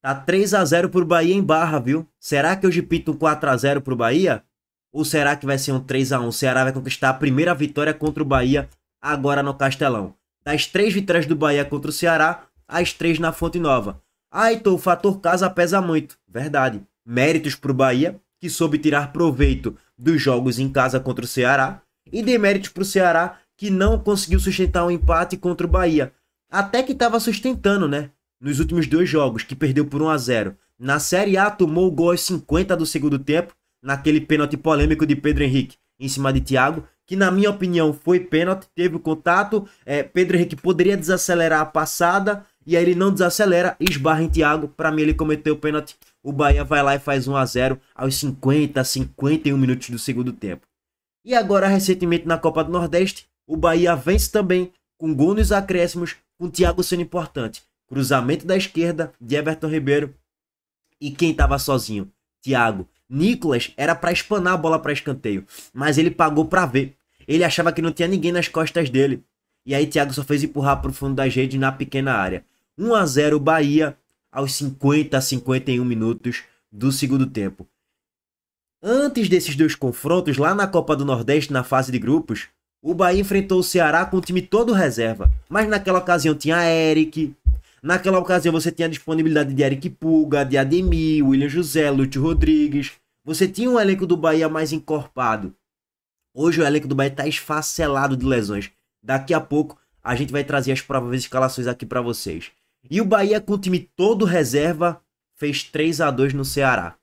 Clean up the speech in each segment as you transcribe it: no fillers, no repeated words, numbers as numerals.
Tá 3-0 pro Bahia em Barra, viu? Será que hoje pinta um 4-0 pro Bahia? Ou será que vai ser um 3-1? O Ceará vai conquistar a primeira vitória contra o Bahia agora no Castelão. Das 3 vitórias do Bahia contra o Ceará, as 3 na Fonte Nova. Ah, então o fator casa pesa muito. Verdade. Méritos pro Bahia, que soube tirar proveito dos jogos em casa contra o Ceará. E deméritos pro Ceará, que não conseguiu sustentar um empate contra o Bahia. Até que estava sustentando, né? Nos últimos 2 jogos, que perdeu por 1-0. Na Série A, tomou o gol aos 50 do segundo tempo, naquele pênalti polêmico de Pedro Henrique em cima de Thiago, que na minha opinião foi pênalti, teve o contato, Pedro Henrique poderia desacelerar a passada, e aí ele não desacelera, esbarra em Thiago, para mim ele cometeu o pênalti, o Bahia vai lá e faz 1-0 aos 50, 51 minutos do segundo tempo. E agora, recentemente na Copa do Nordeste, o Bahia vence também, com gol nos acréscimos, com Thiago sendo importante. Cruzamento da esquerda de Everton Ribeiro. E quem estava sozinho? Thiago. Nicolas era para espanar a bola para escanteio, mas ele pagou para ver. Ele achava que não tinha ninguém nas costas dele. E aí Thiago só fez empurrar para o fundo das redes na pequena área. 1-0 Bahia aos 50, 51 minutos do segundo tempo. Antes desses 2 confrontos, lá na Copa do Nordeste, na fase de grupos, o Bahia enfrentou o Ceará com o time todo reserva. Mas naquela ocasião tinha Eric. Naquela ocasião você tinha a disponibilidade de Eric Pulga, de Ademir, William José, Lúcio Rodrigues. Você tinha um elenco do Bahia mais encorpado. Hoje o elenco do Bahia está esfacelado de lesões. Daqui a pouco a gente vai trazer as prováveis escalações aqui para vocês. E o Bahia com o time todo reserva fez 3-2 no Ceará.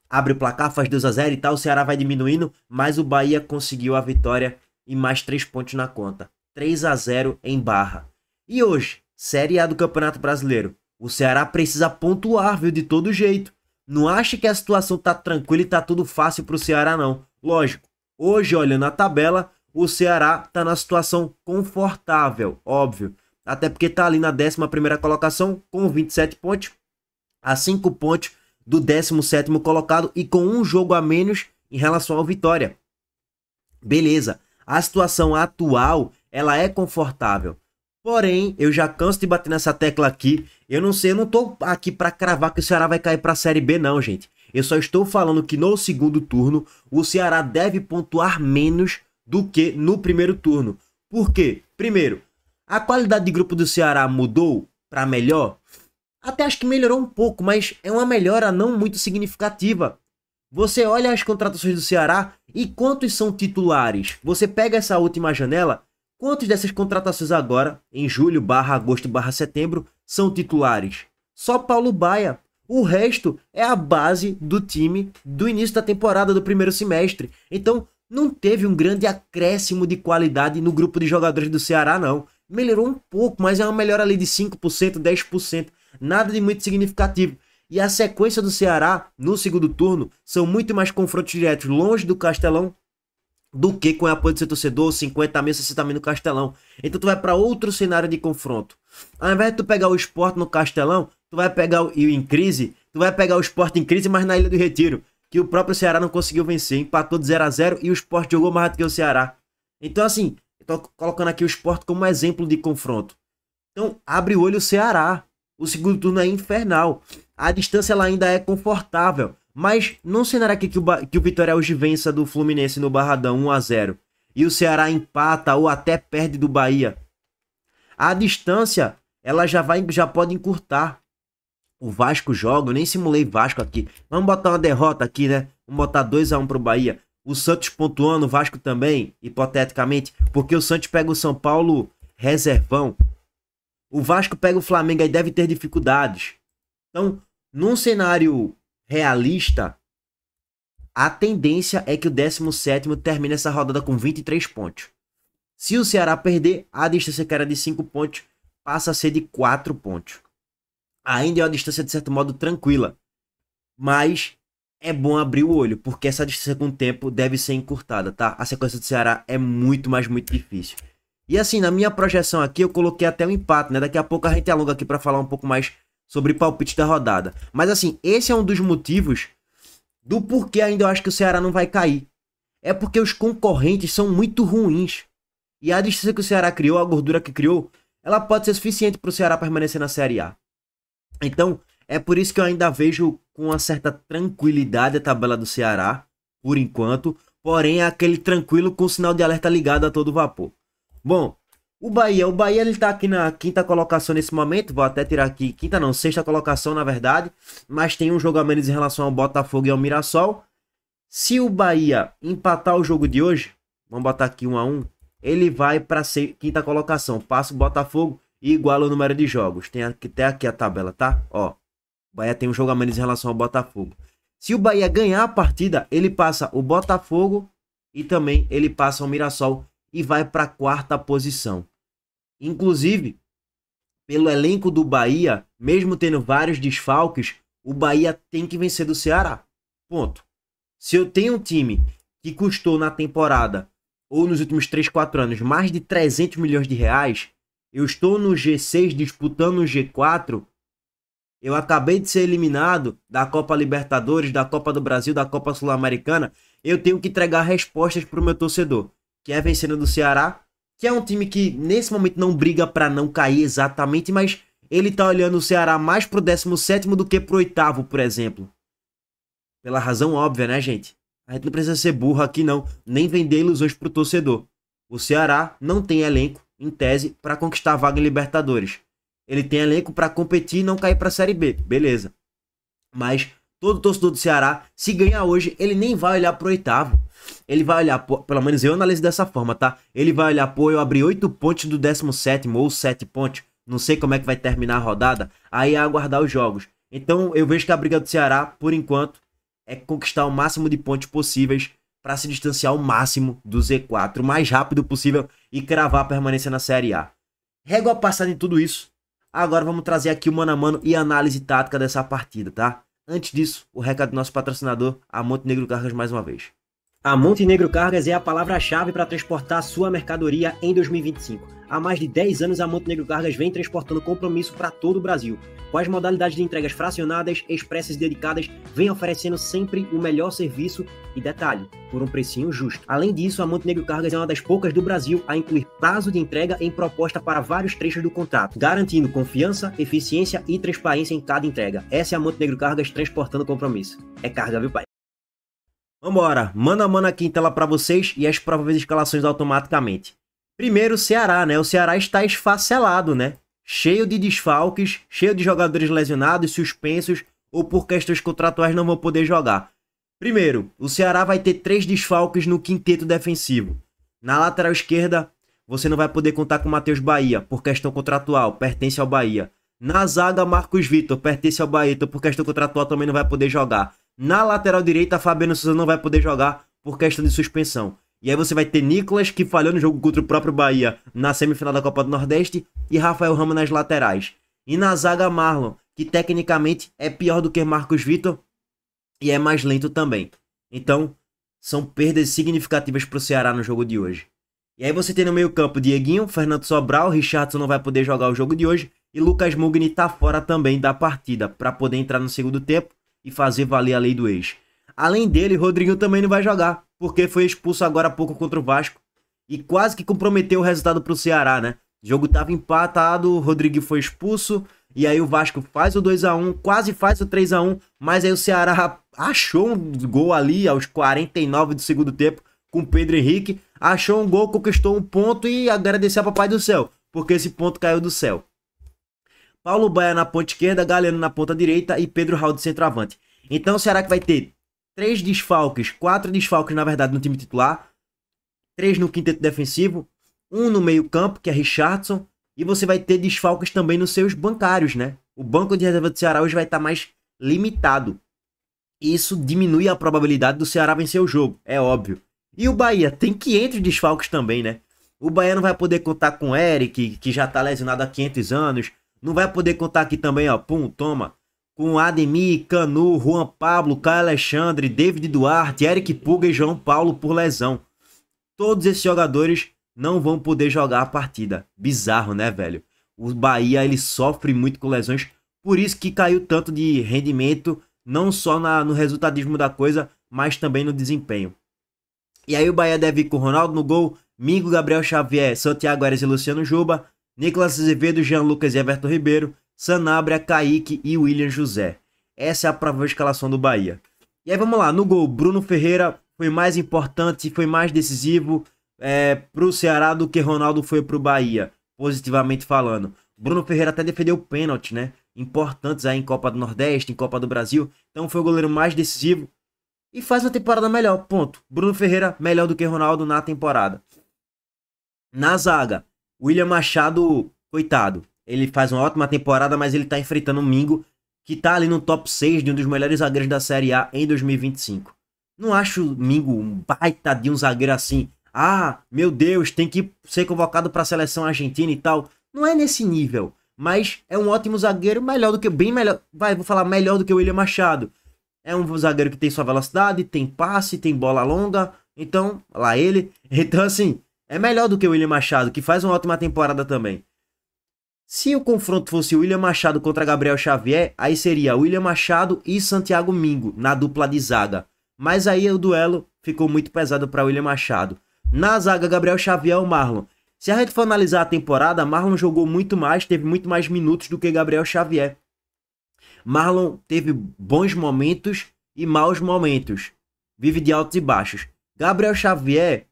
Abre o placar, faz 2-0 e tal, o Ceará vai diminuindo, mas o Bahia conseguiu a vitória e mais 3 pontos na conta. 3-0 em Barra. E hoje, Série A do Campeonato Brasileiro. O Ceará precisa pontuar, viu, de todo jeito. Não ache que a situação tá tranquila e tá tudo fácil pro Ceará, não. Lógico, hoje, olhando a tabela, o Ceará tá na situação confortável, óbvio. Até porque tá ali na 11ª colocação, com 27 pontos, a 5 pontos do 17º colocado e com um jogo a menos em relação ao Vitória. Beleza, a situação atual, ela é confortável. Porém, eu já canso de bater nessa tecla aqui. Eu não sei, eu não tô aqui para cravar que o Ceará vai cair para a Série B não, gente. Eu só estou falando que no segundo turno, o Ceará deve pontuar menos do que no primeiro turno. Por quê? Primeiro, a qualidade de grupo do Ceará mudou para melhor? Até acho que melhorou um pouco, mas é uma melhora não muito significativa. Você olha as contratações do Ceará e quantos são titulares? Você pega essa última janela... Quantos dessas contratações agora, em julho, agosto, setembro, são titulares? Só Paulo Baia. O resto é a base do time do início da temporada, do primeiro semestre. Então, não teve um grande acréscimo de qualidade no grupo de jogadores do Ceará, não. Melhorou um pouco, mas é uma melhora ali de 5%, 10%. Nada de muito significativo. E a sequência do Ceará, no segundo turno, são muito mais confrontos diretos longe do Castelão, do que com o apoio do seu torcedor, 50 mil, 60 mil no Castelão. Então tu vai para outro cenário de confronto. Ao invés de tu pegar o Sport no Castelão, tu vai pegar em crise, tu vai pegar o Sport em crise, mas na Ilha do Retiro, que o próprio Ceará não conseguiu vencer, empatou de 0-0 e o Sport jogou mais do que o Ceará. Então assim, eu tô colocando aqui o Sport como exemplo de confronto. Então abre o olho o Ceará. O segundo turno é infernal. A distância ela ainda é confortável. Mas não cenário aqui que o Vitória hoje vença do Fluminense no Barradão 1-0 e o Ceará empata ou até perde do Bahia. A distância ela já pode encurtar. O Vasco joga, eu nem simulei Vasco aqui. Vamos botar uma derrota aqui, né? Vamos botar 2-1 pro Bahia. O Santos pontuando, o Vasco também, hipoteticamente, porque o Santos pega o São Paulo reservão. O Vasco pega o Flamengo e deve ter dificuldades. Então, num cenário realista, a tendência é que o 17º termine essa rodada com 23 pontos. Se o Ceará perder, a distância que era de 5 pontos passa a ser de 4 pontos. Ainda é uma distância de certo modo tranquila, mas é bom abrir o olho, porque essa distância com o tempo deve ser encurtada, tá? A sequência do Ceará é muito, mas muito difícil. E assim, na minha projeção aqui, eu coloquei até um empate, né? Daqui a pouco a gente alonga aqui para falar um pouco mais sobre palpite da rodada. Mas assim, esse é um dos motivos do porquê ainda eu acho que o Ceará não vai cair. É porque os concorrentes são muito ruins. E a distância que o Ceará criou, a gordura que criou, ela pode ser suficiente para o Ceará permanecer na Série A. Então, É por isso que eu ainda vejo com uma certa tranquilidade a tabela do Ceará, por enquanto. Porém, é aquele tranquilo com o sinal de alerta ligado a todo vapor. Bom, o Bahia ele tá aqui na quinta colocação nesse momento. Vou até tirar aqui, quinta não, sexta colocação na verdade. Mas tem um jogo a menos em relação ao Botafogo e ao Mirassol. Se o Bahia empatar o jogo de hoje, vamos botar aqui 1-1, ele vai para quinta colocação. Passa o Botafogo e iguala o número de jogos. Tem até aqui a tabela, tá? Ó, o Bahia tem um jogo a menos em relação ao Botafogo. Se o Bahia ganhar a partida, ele passa o Botafogo e também ele passa o Mirassol e vai para a quarta posição. Inclusive, pelo elenco do Bahia, mesmo tendo vários desfalques, o Bahia tem que vencer do Ceará. Ponto. Se eu tenho um time que custou na temporada, ou nos últimos 3, 4 anos, mais de 300 milhões de reais, eu estou no G6 disputando o G4, eu acabei de ser eliminado da Copa Libertadores, da Copa do Brasil, da Copa Sul-Americana, eu tenho que entregar respostas para o meu torcedor, que é vencendo do Ceará, que é um time que nesse momento não briga para não cair exatamente, mas ele tá olhando o Ceará mais pro 17º do que pro 8º, por exemplo. Pela razão óbvia, né, gente? A gente não precisa ser burro aqui não, nem vender ilusões pro torcedor. O Ceará não tem elenco, em tese, para conquistar a vaga em Libertadores. Ele tem elenco para competir e não cair para a Série B, beleza. Mas todo torcedor do Ceará, se ganhar hoje, ele nem vai olhar pro 8º. Ele vai olhar, pelo menos eu analiso dessa forma, tá? Ele vai olhar, pô, eu abri 8 pontos do 17º ou 7 pontos. Não sei como é que vai terminar a rodada. Aí é aguardar os jogos. Então eu vejo que a briga do Ceará, por enquanto, é conquistar o máximo de pontos possíveis para se distanciar ao máximo do Z4, o mais rápido possível e cravar a permanência na Série A. Régua passada em tudo isso. Agora vamos trazer aqui o mano a mano e análise tática dessa partida, tá? Antes disso, o recado do nosso patrocinador, a Montenegro Cargas, mais uma vez. A Montenegro Cargas é a palavra-chave para transportar sua mercadoria em 2025. Há mais de 10 anos, a Montenegro Cargas vem transportando compromisso para todo o Brasil. Com as modalidades de entregas fracionadas, expressas e dedicadas, vem oferecendo sempre o melhor serviço e detalhe, por um precinho justo. Além disso, a Montenegro Cargas é uma das poucas do Brasil a incluir prazo de entrega em proposta para vários trechos do contrato, garantindo confiança, eficiência e transparência em cada entrega. Essa é a Montenegro Cargas transportando compromisso. É carga, viu, pai? Vambora, mano a mano aqui em tela para vocês e as prováveis escalações automaticamente. Primeiro o Ceará, né? O Ceará está esfacelado, né? Cheio de desfalques, cheio de jogadores lesionados, suspensos ou por questões contratuais não vão poder jogar. Primeiro, o Ceará vai ter 3 desfalques no quinteto defensivo. Na lateral esquerda, você não vai poder contar com o Matheus Bahia por questão contratual, pertence ao Bahia. Na zaga, Marcos Vitor, pertence ao Bahia, então por questão contratual também não vai poder jogar. Na lateral direita, Fabiano Souza não vai poder jogar por questão de suspensão. E aí você vai ter Nicolas, que falhou no jogo contra o próprio Bahia na semifinal da Copa do Nordeste, e Rafael Ramos nas laterais. E na zaga, Marlon, que tecnicamente é pior do que Marcos Vitor e é mais lento também. Então, são perdas significativas para o Ceará no jogo de hoje. E aí você tem no meio campo Dieguinho, Fernando Sobral, Richardson não vai poder jogar o jogo de hoje, e Lucas Mugni tá fora também da partida, para poder entrar no segundo tempo e fazer valer a lei do ex. Além dele, Rodrigo também não vai jogar, porque foi expulso agora há pouco contra o Vasco e quase que comprometeu o resultado para o Ceará, né? O jogo estava empatado, o Rodrigo foi expulso e aí o Vasco faz o 2-1, quase faz o 3-1, mas aí o Ceará achou um gol ali aos 49 do segundo tempo com o Pedro Henrique, achou um gol, conquistou um ponto e agradecer ao Papai do Céu, porque esse ponto caiu do céu. Paulo Baia na ponta esquerda, Galeno na ponta direita e Pedro Raul de centroavante. Então, será que vai ter 3 desfalques, 4 desfalques na verdade no time titular, 3 no quinteto defensivo, 1 no meio campo, que é Richardson, e você vai ter desfalques também nos seus bancários, né? O banco de reserva do Ceará hoje vai estar mais limitado. Isso diminui a probabilidade do Ceará vencer o jogo, é óbvio. E o Bahia tem 500 desfalques também, né? O Bahia não vai poder contar com o Eric, que já tá lesionado há 500 anos, não vai poder contar aqui também, ó, com Ademir, Canu, Juan Pablo, Caio Alexandre, David Duarte, Eric Puga e João Paulo por lesão. Todos esses jogadores não vão poder jogar a partida. Bizarro, né, velho? O Bahia, ele sofre muito com lesões, por isso que caiu tanto de rendimento, não só no resultadismo da coisa, mas também no desempenho. E aí o Bahia deve ir com Ronaldo no gol, Mingo, Gabriel Xavier, Santiago Ares e Luciano Juba, Nicolas Azevedo, Jean Lucas e Everton Ribeiro, Sanabria, Kaique e William José. Essa é a provável escalação do Bahia. E aí vamos lá, no gol, Bruno Ferreira foi mais importante, foi mais decisivo pro Ceará do que Ronaldo foi pro Bahia, positivamente falando. Bruno Ferreira até defendeu pênalti, né? Importantes aí em Copa do Nordeste, em Copa do Brasil. Então foi o goleiro mais decisivo e faz uma temporada melhor, ponto. Bruno Ferreira melhor do que Ronaldo na temporada. Na zaga, William Machado, coitado. Ele faz uma ótima temporada, mas ele tá enfrentando o Mingo, que tá ali no top 6 de um dos melhores zagueiros da Série A em 2025. Não acho o Mingo um baita de um zagueiro assim. Ah, meu Deus, tem que ser convocado para a seleção argentina e tal. Não é nesse nível, mas é um ótimo zagueiro, melhor do que, bem melhor, vou falar melhor do que o William Machado. É um zagueiro que tem sua velocidade, tem passe, tem bola longa, então, lá ele. Então assim, é melhor do que o William Machado, que faz uma ótima temporada também. Se o confronto fosse o William Machado contra Gabriel Xavier, aí seria William Machado e Santiago Mingo, na dupla de zaga. Mas aí o duelo ficou muito pesado para William Machado. Na zaga, Gabriel Xavier ou Marlon. Se a gente for analisar a temporada, Marlon jogou muito mais, teve muito mais minutos do que Gabriel Xavier. Marlon teve bons momentos e maus momentos. Vive de altos e baixos. Gabriel Xavier,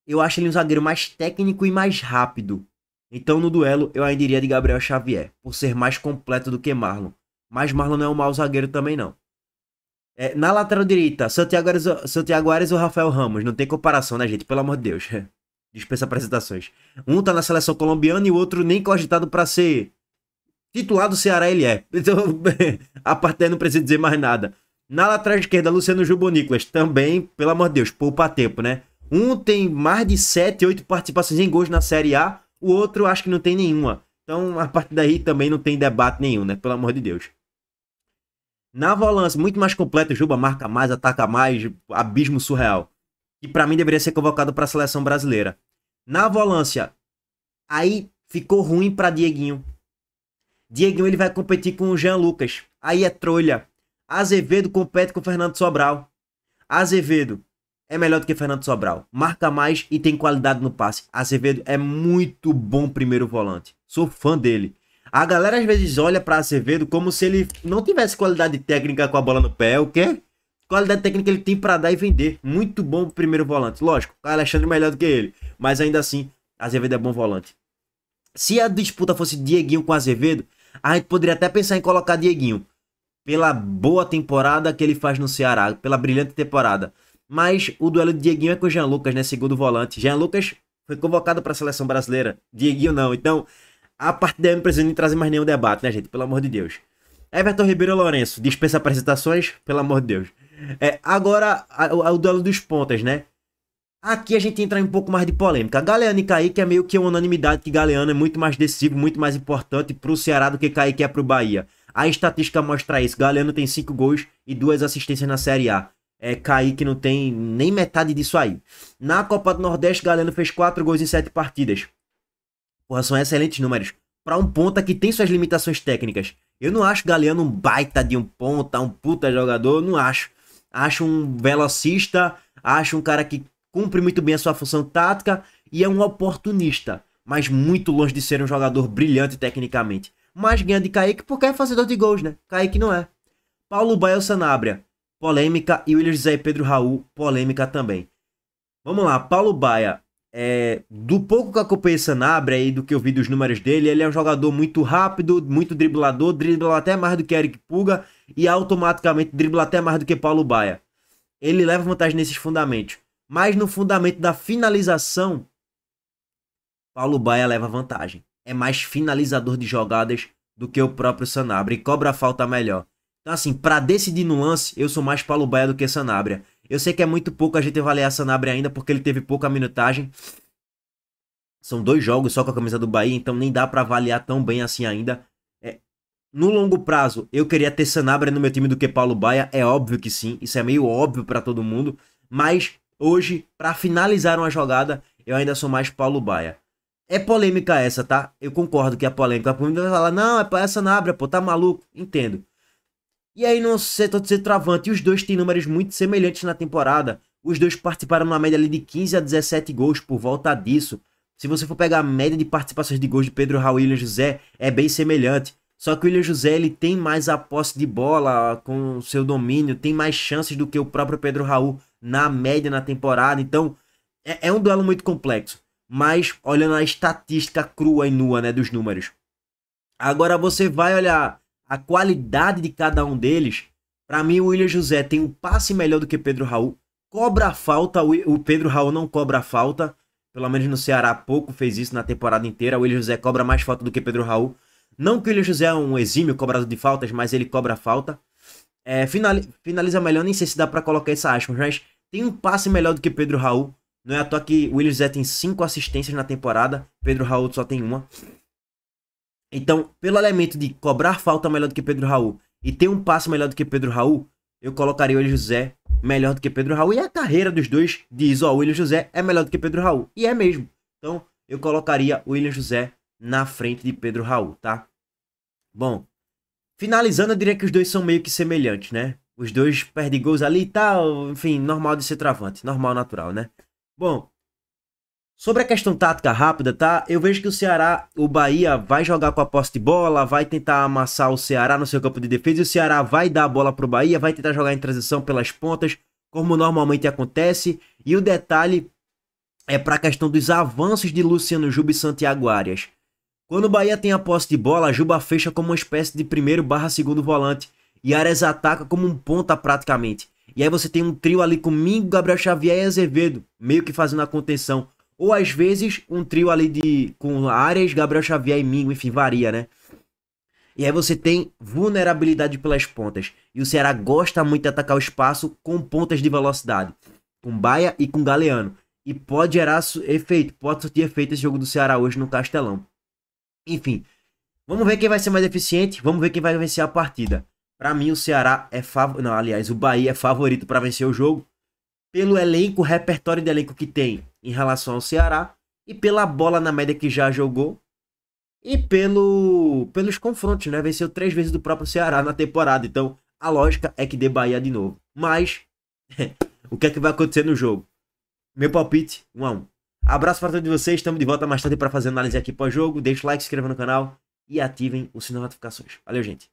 eu acho ele um zagueiro mais técnico e mais rápido. Então no duelo eu ainda iria de Gabriel Xavier, por ser mais completo do que Marlon. Mas Marlon não é um mau zagueiro também não. Na lateral direita, Santiago Ares ou Rafael Ramos. Não tem comparação, né, gente? Pelo amor de Deus. Dispensa apresentações. Um tá na seleção colombiana e o outro nem cogitado pra ser titular do Ceará ele é. Então, a parte daí não precisa dizer mais nada. Na lateral esquerda, Luciano Juba Nicolas. Também, pelo amor de Deus, poupa tempo, né? Um tem mais de 7, 8 participações em gols na Série A. O outro acho que não tem nenhuma. Então, a partir daí também não tem debate nenhum, né? Pelo amor de Deus. Na volância, muito mais completo, Juba marca mais, ataca mais, abismo surreal. E pra mim deveria ser convocado para a seleção brasileira. Na volância, aí ficou ruim para Dieguinho. Dieguinho ele vai competir com o Jean Lucas. Aí é trolha. Azevedo compete com o Fernando Sobral. Azevedo é melhor do que Fernando Sobral. Marca mais e tem qualidade no passe. Azevedo é muito bom primeiro volante. Sou fã dele. A galera às vezes olha para Azevedo como se ele não tivesse qualidade técnica com a bola no pé. O quê? Qualidade técnica ele tem para dar e vender. Muito bom primeiro volante. Lógico, o Alexandre é melhor do que ele. Mas ainda assim, Azevedo é bom volante. Se a disputa fosse Dieguinho com Azevedo, a gente poderia até pensar em colocar Dieguinho. Pela boa temporada que ele faz no Ceará. Pela brilhante temporada. Mas o duelo de Dieguinho é com o Jean Lucas, né? Segundo volante. Jean Lucas foi convocado para a seleção brasileira. Dieguinho não. Então, a partir daí não precisa nem trazer mais nenhum debate, né, gente? Pelo amor de Deus. Everton Ribeiro Lourenço. Dispensa apresentações? Pelo amor de Deus. Agora, o duelo dos pontas, né? Aqui a gente entra em um pouco mais de polêmica. Galeano e Kaique é meio que uma unanimidade que Galeano é muito mais decisivo, muito mais importante pro Ceará do que Kaique é pro Bahia. A estatística mostra isso. Galeano tem 5 gols e 2 assistências na Série A. Kaique não tem nem metade disso aí. Na Copa do Nordeste, Galeano fez 4 gols em 7 partidas. Porra, são excelentes números. Para um ponta que tem suas limitações técnicas. Eu não acho Galeano um baita de um ponta, um puta jogador, não acho. Acho um velocista, acho um cara que cumpre muito bem a sua função tática e é um oportunista, mas muito longe de ser um jogador brilhante tecnicamente. Mas ganha de Kaique porque é fazedor de gols, né? Kaique não é. Paulo Baia ou Sanabria, polêmica, e William José e Pedro Raul, polêmica também. Vamos lá, Paulo Baia, do pouco que eu acompanhei Sanabria e do que eu vi dos números dele, ele é um jogador muito rápido, muito driblador, dribla até mais do que Eric Puga e automaticamente dribla até mais do que Paulo Baia. Ele leva vantagem nesses fundamentos. Mas no fundamento da finalização, Paulo Baia leva vantagem. É mais finalizador de jogadas do que o próprio Sanabria e cobra a falta melhor. Então assim, para decidir no lance, eu sou mais Paulo Baia do que Sanabria. Eu sei que é muito pouco a gente avaliar Sanabria ainda porque ele teve pouca minutagem. São 2 jogos só com a camisa do Bahia, então nem dá para avaliar tão bem assim ainda. No longo prazo, eu queria ter Sanabria no meu time do que Paulo Baia. É óbvio que sim, isso é meio óbvio para todo mundo. Mas hoje, para finalizar uma jogada, eu ainda sou mais Paulo Baia. É polêmica essa, tá? Eu concordo que é polêmica. A polêmica vai falar, não, é Sanabria, pô, tá maluco? Entendo. E aí no setor de centroavante, os dois têm números muito semelhantes na temporada. Os dois participaram numa média ali de 15 a 17 gols por volta disso. Se você for pegar a média de participações de gols de Pedro Raul e William José, é bem semelhante. Só que o William José ele tem mais a posse de bola com o seu domínio, tem mais chances do que o próprio Pedro Raul na média na temporada. Então, é um duelo muito complexo. Mas olhando a estatística crua e nua, né, dos números. Agora você vai olhar a qualidade de cada um deles. Para mim, o William José tem um passe melhor do que Pedro Raul. Cobra a falta, o Pedro Raul não cobra a falta. Pelo menos no Ceará pouco fez isso na temporada inteira. O William José cobra mais falta do que Pedro Raul. Não que o William José é um exímio cobrador de faltas, mas ele cobra falta. Finaliza melhor, nem sei se dá pra colocar essa aspas, mas tem um passe melhor do que Pedro Raul. Não é à toa que o William José tem 5 assistências na temporada, Pedro Raul só tem uma. Então, pelo elemento de cobrar falta melhor do que Pedro Raul e ter um passe melhor do que Pedro Raul, eu colocaria o William José melhor do que Pedro Raul. E a carreira dos dois diz, ó, o William José é melhor do que Pedro Raul. E é mesmo. Então, eu colocaria o William José na frente de Pedro Raul, tá? Bom, finalizando, eu diria que os dois são meio que semelhantes, né? Os dois perdem gols ali e tal, enfim, normal de ser travante, normal, natural, né? Bom, sobre a questão tática rápida, tá? Eu vejo que o Bahia vai jogar com a posse de bola, vai tentar amassar o Ceará no seu campo de defesa, e o Ceará vai dar a bola pro Bahia, vai tentar jogar em transição pelas pontas, como normalmente acontece, e o detalhe é para a questão dos avanços de Luciano Juba e Santiago Arias. Quando o Bahia tem a posse de bola, Juba fecha como uma espécie de primeiro/segundo volante, e Arias ataca como um ponta praticamente. E aí você tem um trio ali com Mingo, Gabriel Xavier e Azevedo, meio que fazendo a contenção. Ou às vezes um trio ali com Arias, Gabriel Xavier e Mingo, enfim, varia, né? E aí você tem vulnerabilidade pelas pontas. E o Ceará gosta muito de atacar o espaço com pontas de velocidade. Com Baia e com Galeano. E pode gerar efeito, pode surtir efeito esse jogo do Ceará hoje no Castelão. Enfim, vamos ver quem vai ser mais eficiente, vamos ver quem vai vencer a partida. Pra mim o Ceará é favorito, não, aliás, o Bahia é favorito para vencer o jogo. Pelo elenco, repertório de elenco que tem em relação ao Ceará. E pela bola na média que já jogou. E pelos confrontos, né? Venceu 3 vezes do próprio Ceará na temporada. Então, a lógica é que dê Bahia de novo. Mas, o que é que vai acontecer no jogo? Meu palpite, 1-1. Abraço para todos vocês. Estamos de volta mais tarde para fazer análise aqui pós-jogo. Deixa o like, se inscreva no canal e ativem o sininho de notificações. Valeu, gente.